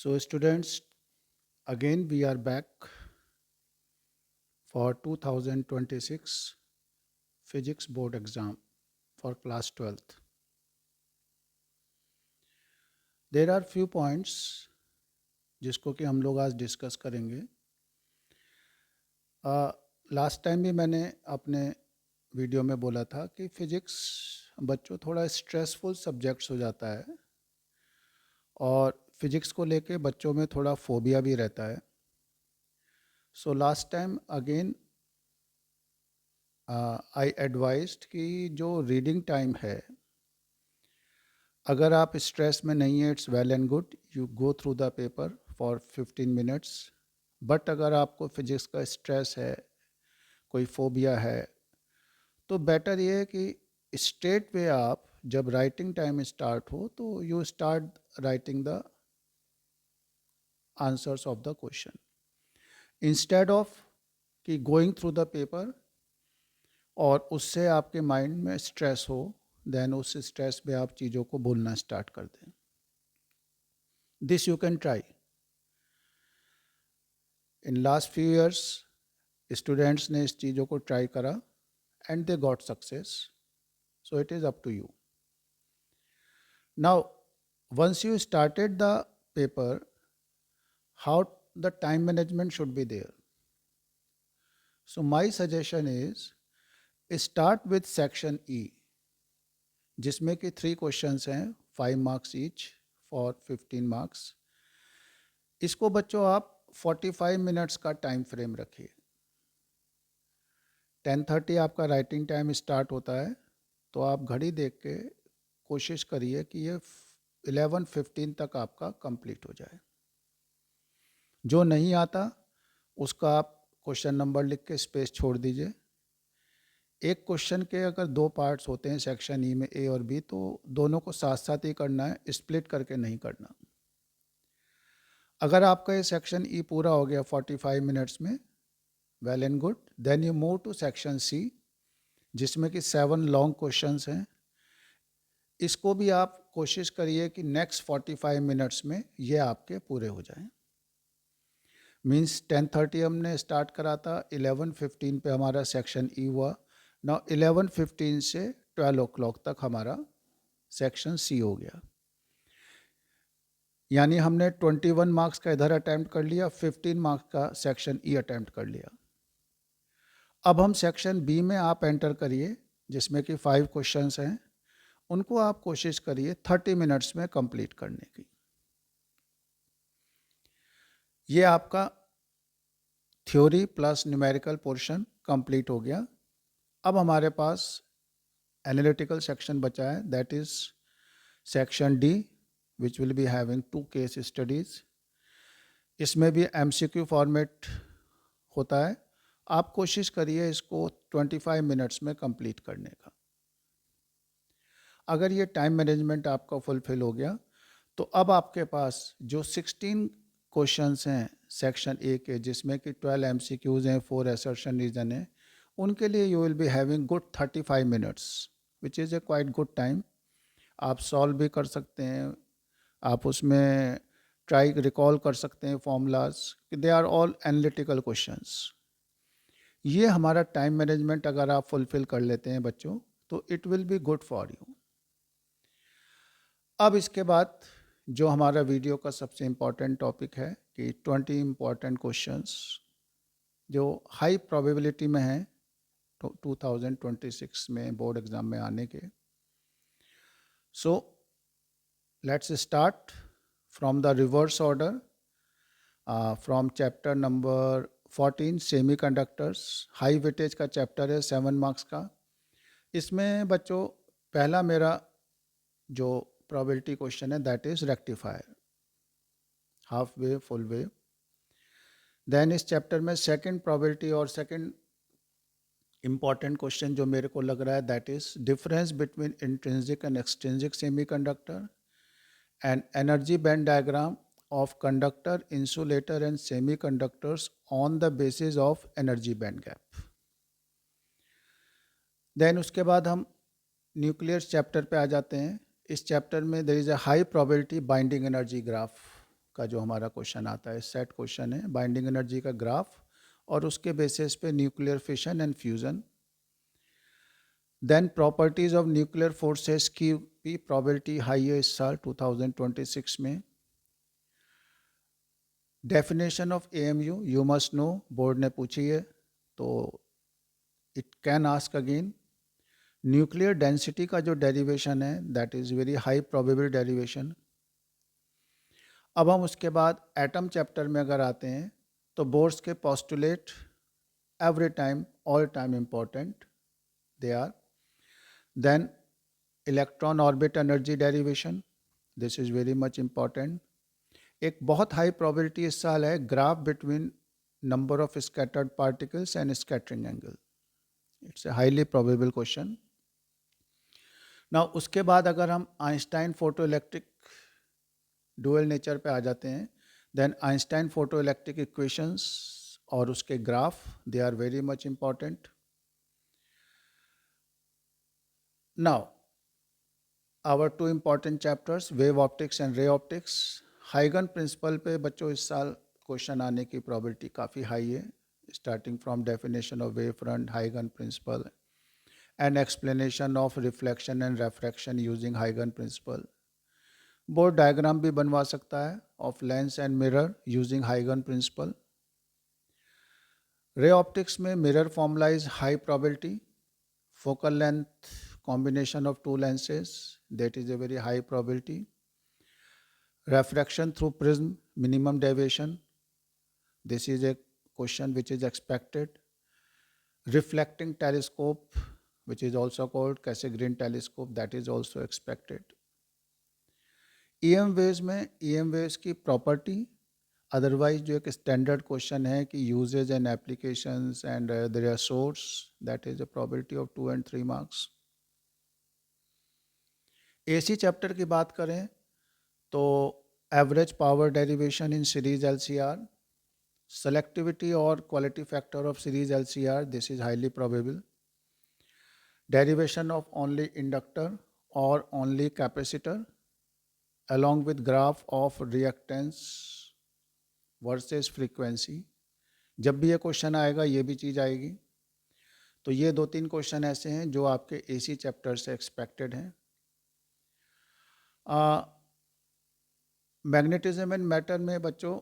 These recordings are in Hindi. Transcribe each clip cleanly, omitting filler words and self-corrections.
So, students, again we are back for 2026 Physics Board exam for class 12th. There are few points जिसको कि हम लोग आज डिस्कस करेंगे. लास्ट टाइम भी मैंने अपने वीडियो में बोला था कि फिजिक्स बच्चों थोड़ा स्ट्रेसफुल सब्जेक्ट्स हो जाता है और फिजिक्स को लेके बच्चों में थोड़ा फोबिया भी रहता है. So last time again I advised कि जो रीडिंग टाइम है, अगर आप स्ट्रेस में नहीं है, it's well and good, you go through the paper for 15 minutes. But अगर आपको फिजिक्स का स्ट्रेस है, कोई फोबिया है, तो बेटर ये है कि स्ट्रेट वे आप जब राइटिंग टाइम स्टार्ट हो तो you start writing the answers of the question instead of कि गोइंग थ्रू द पेपर और उससे आपके माइंड में स्ट्रेस हो, देन उस स्ट्रेस में आप चीज़ों को बोलना स्टार्ट कर दें. This you can try. In last few years students ने इस चीज़ों को ट्राई करा and they got success. So it is up to you. Now once you started the paper, how the time management should be there? So my suggestion is start with section E, जिसमें कि 3 क्वेश्चंस हैं, 5 मार्क्स ईच फॉर 15 मार्क्स. इसको बच्चों आप 45 मिनट्स का टाइम फ्रेम रखिए. 10:30 आपका राइटिंग टाइम स्टार्ट होता है, तो आप घड़ी देख के कोशिश करिए कि ये 11:15 तक आपका कंप्लीट हो जाए. जो नहीं आता उसका आप क्वेश्चन नंबर लिख के स्पेस छोड़ दीजिए. एक क्वेश्चन के अगर 2 पार्ट्स होते हैं सेक्शन ई में, ए और बी, तो दोनों को साथ साथ ही करना है, स्प्लिट करके नहीं करना. अगर आपका ये सेक्शन ई पूरा हो गया 45 मिनट्स में, well and good. Then you move to section C, जिसमें कि 7 लॉन्ग क्वेश्चंस हैं. इसको भी आप कोशिश करिए कि नेक्स्ट 45 मिनट्स में ये आपके पूरे हो जाएं. मीन्स 10:30 हमने स्टार्ट करा था, 11:15 पे हमारा सेक्शन ई हुआ. नाउ 11:15 से 12 o'clock तक हमारा सेक्शन सी हो गया. यानी हमने 21 मार्क्स का इधर अटैम्प्ट कर लिया, 15 मार्क्स का सेक्शन ई अटैम्प्ट कर लिया. अब हम सेक्शन बी में आप एंटर करिए, जिसमें कि 5 क्वेश्चंस हैं. उनको आप कोशिश करिए 30 मिनट्स में कंप्लीट करने की. ये आपका theory plus numerical portion complete हो गया. अब हमारे पास एनालिटिकल सेक्शन बचा है, that is section D, which will be having 2 case studies. इसमें भी एमसीक्यू फॉर्मेट होता है. आप कोशिश करिए इसको 25 मिनट्स में कंप्लीट करने का. अगर ये टाइम मैनेजमेंट आपका फुलफिल हो गया, तो अब आपके पास जो 16 क्वेश्चंस हैं सेक्शन ए के, जिसमें कि 12 एमसीक्यूज हैं, 4 असर्शन रीजन है, उनके लिए you will be having good 35 minutes, which is a quite good time. आप सॉल्व भी कर सकते हैं, आप उसमें ट्राई रिकॉल कर सकते हैं formulas. They are all analytical questions. ये हमारा टाइम मैनेजमेंट अगर आप फुलफिल कर लेते हैं बच्चों, तो it will be good for you. अब इसके बाद जो हमारा वीडियो का सबसे इम्पॉर्टेंट टॉपिक है कि 20 इम्पॉर्टेंट क्वेश्चंस जो हाई प्रोबेबिलिटी में हैं 2026 में बोर्ड एग्ज़ाम में आने के. So let's start from the reverse order, from chapter number 14 semiconductors. High weightage का चैप्टर है, 7 मार्क्स का. इसमें बच्चों पहला मेरा जो प्रोबेबिलिटी क्वेश्चन है, that is rectifier, half wave, full wave. Then इस चैप्टर में सेकंड प्रोबेबिलिटी और सेकंड इम्पॉर्टेंट क्वेश्चन जो मेरे को लग रहा है, that is difference between intrinsic and extrinsic semiconductor and energy band diagram of conductor, insulator and semiconductors on the basis of energy band gap. Then उसके बाद हम न्यूक्लियर चैप्टर पे आ जाते हैं. इस चैप्टर में there is a high probability binding energy graph का जो हमारा क्वेश्चन आता है, सेट क्वेश्चन है, बाइंडिंग एनर्जी का ग्राफ और उसके बेसिस पे nuclear fission and fusion. Then properties of nuclear forces की भी प्रोबेबिलिटी हाई है इस साल 2026 में। Definition of AMU you must know, board ने पूछी है तो it can ask again. Nuclear density का जो डेरिवेशन है that is very high probable derivation. अब हम उसके बाद एटम चैप्टर में अगर आते हैं तो बोर्ड्स के postulate every time all time important they are. Then electron orbit energy derivation, this is very much important. एक बहुत हाई प्रोबेबिलिटी इस साल है graph between number of scattered particles and scattering angle, it's a highly probable question. ना उसके बाद अगर हम Einstein photoelectric dual nature पे आ जाते हैं, then Einstein photoelectric equations और उसके graph they are very much important. Now our two important chapters, wave optics and ray optics. हाइगन प्रिंसिपल पे बच्चों इस साल क्वेश्चन आने की प्रोबेबिलिटी काफ़ी हाई है, starting from definition of wave front, हाइगन principle and explanation of reflection and refraction using Huygens principle. Board diagram भी बनवा सकता है of lens and mirror using Huygens principle. Ray optics में mirror formula is high probability, focal length combination of two lenses, that is a very high probability. Refraction through prism, minimum deviation, this is a question which is expected. Reflecting telescope, which is also called Cassegrain telescope, that is also expected. EM waves में EM waves की प्रॉपर्टी, अदरवाइज जो एक स्टैंडर्ड क्वेश्चन है कि uses and applications and their source, that is a probability of 2 and 3 marks. AC chapter की बात करें तो average power derivation in series LCR, selectivity or quality factor of series LCR, this is highly probable. Derivation of only inductor or only capacitor along with graph of reactance versus frequency. जब भी ये क्वेश्चन आएगा ये भी चीज़ आएगी। तो ये 2-3 क्वेश्चन ऐसे हैं जो आपके AC चैप्टर से एक्सपेक्टेड हैं। मैग्नेटिज्म एंड मैटर में बच्चों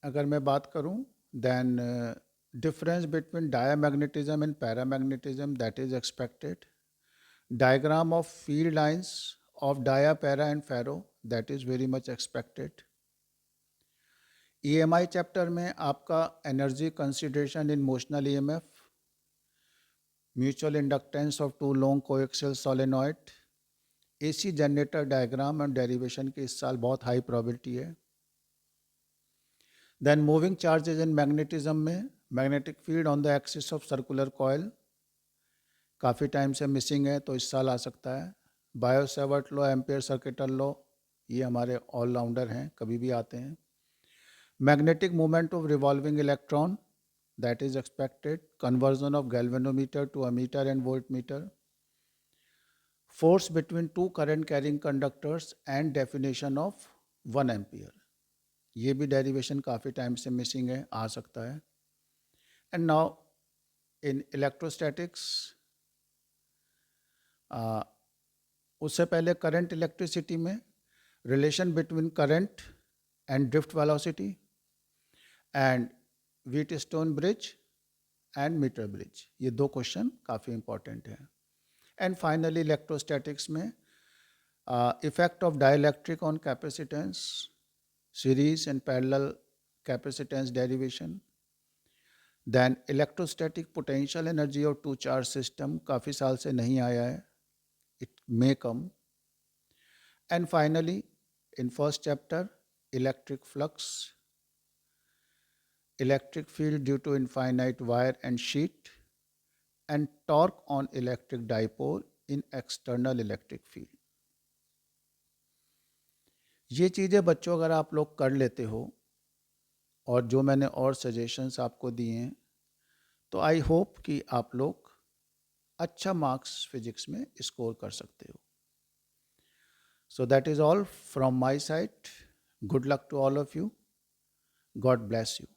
अगर मैं बात करूं, then difference between diamagnetism and paramagnetism, that is expected. Diagram of field lines of dia, para and ferro, that is very much expected. EMI chapter में आपका energy consideration in motional EMF, mutual inductance of two long coaxial solenoid, AC generator diagram and derivation की इस साल बहुत हाई प्रोबेबिलिटी है। Then moving charges in magnetism में magnetic field on the axis of circular coil काफ़ी टाइम से मिसिंग है तो इस साल आ सकता है। Biot Savart law, Ampere circuital law, ये हमारे ऑलराउंडर हैं, कभी भी आते हैं। Magnetic movement of revolving electron, that is expected. Conversion of galvanometer to ammeter and voltmeter. Force between two current carrying conductors and definition of 1 ampere, ये भी डेरिवेशन काफ़ी टाइम से मिसिंग है, आ सकता है। एंड नाउ इन इलेक्ट्रोस्टैटिक्स, उससे पहले करंट इलेक्ट्रिसिटी में relation between current and drift velocity and Wheatstone bridge and metre bridge, ये 2 क्वेश्चन काफ़ी इंपॉर्टेंट हैं। एंड फाइनली इलेक्ट्रोस्टैटिक्स में effect of dielectric on capacitance, series and parallel capacitance derivation. Then electrostatic potential energy of two charge system, काफ़ी साल से नहीं आया है, it may come. And finally, in first chapter, electric flux, electric field due to infinite wire and sheet, and torque on electric dipole in external electric field. ये चीज़ें बच्चों अगर आप लोग कर लेते हो और जो मैंने और सजेशंस आपको दिए हैं तो आई होप कि आप लोग अच्छा मार्क्स फिजिक्स में स्कोर कर सकते हो। So that is all from my side. Good luck to all of you. God bless you.